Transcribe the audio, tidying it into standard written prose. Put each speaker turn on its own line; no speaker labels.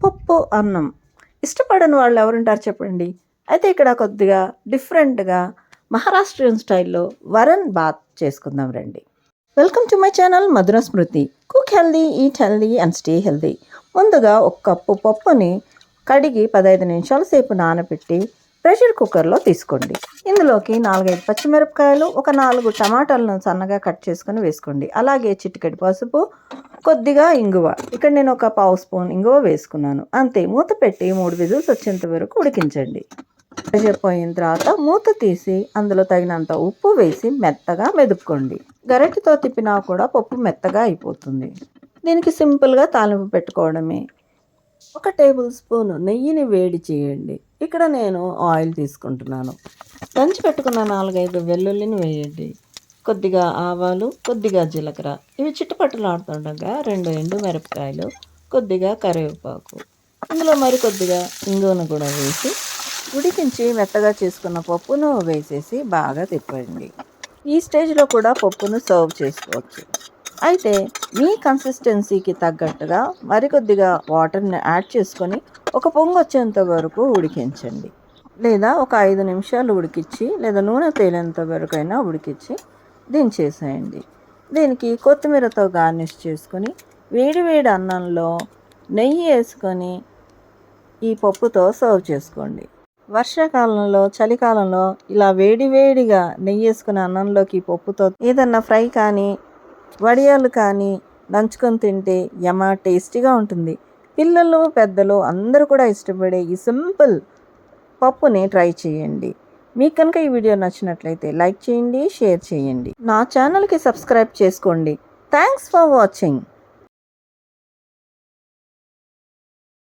పప్పు అన్నం ఇష్టపడని వాళ్ళు ఎవరుంటారు చెప్పండి. అయితే ఇక్కడ కొద్దిగా డిఫరెంట్గా మహారాష్ట్రియన్ స్టైల్లో వరన్ బాత్ చేసుకుందాం రండి. Welcome to my channel Madhura Smruti. Cook healthy, eat healthy and stay healthy. ముందుగా ఒక కప్పు పప్పుని కడిగి 15 నిమిషాల సేపు నానబెట్టి ప్రెషర్ కుక్కర్లో తీసుకోండి. ఇందులోకి 4-5 పచ్చిమిరపకాయలు, ఒక 4 టమాటాలను సన్నగా కట్ చేసుకొని వేసుకోండి. అలాగే చిటికెడు పసుపు, కొద్దిగా ఇంగువ. ఇక్కడ నేను ఒక పావు స్పూన్ ఇంగువ వేసుకున్నాను. అంతే. మూత పెట్టి 3 విజిల్స్ వచ్చేంత వరకు ఉడికించండి. ప్రెషర్ పోయిన తర్వాత మూత తీసి అందులో తగినంత ఉప్పు వేసి మెత్తగా మెదుపుకోండి. గరిటెతో తిప్పినా కూడా పప్పు మెత్తగా అయిపోతుంది. దీనికి సింపుల్గా తాలింపు పెట్టుకోవడమే. 1 టేబుల్ స్పూన్ నెయ్యిని వేడి చేయండి. ఇక్కడ నేను ఆయిల్ తీసుకుంటున్నాను. దంచి పెట్టుకున్న 4-5 వెల్లుల్లిని వేయండి. కొద్దిగా ఆవాలు, కొద్దిగా జీలకర్ర, ఇవి చిట్టపట్టలాడుతుండగా 2 ఎండుమిరపకాయలు, కొద్దిగా కరివేపాకు, ఇందులో మరి కొద్దిగా ఇంగువను కూడా వేసి ఉడికించి మెత్తగా చేసుకున్న పప్పును వేసేసి బాగా తిప్పండి. ఈ స్టేజ్లో కూడా పప్పును సర్వ్ చేసుకోవచ్చు. అయితే మీ కన్సిస్టెన్సీకి తగ్గట్టుగా మరికొద్దిగా వాటర్ని యాడ్ చేసుకొని ఒక పొంగు వచ్చేంత వరకు ఉడికించండి. లేదా ఒక 5 నిమిషాలు ఉడికించి, లేదా నూనె తేలేంత వరకు అయినా ఉడికించి దించేసేయండి. దీనికి కొత్తిమీరతో గార్నిష్ చేసుకొని వేడి వేడి అన్నంలో నెయ్యి వేసుకొని ఈ పప్పుతో సర్వ్ చేసుకోండి. వర్షాకాలంలో, చలికాలంలో ఇలా వేడివేడిగా నెయ్యి వేసుకుని అన్నంలోకి పప్పుతో ఏదన్నా ఫ్రై కానీ, వడియాలు కానీ నంచుకొని తింటే టేస్టీగా ఉంటుంది. పిల్లలు, పెద్దలు అందరూ కూడా ఇష్టపడే ఈ సింపుల్ పప్పుని ట్రై చేయండి. మీకు కనుక ఈ వీడియో నచ్చినట్లయితే లైక్ చేయండి, షేర్ చేయండి. నా ఛానల్కి సబ్స్క్రైబ్ చేసుకోండి. Thanks for watching.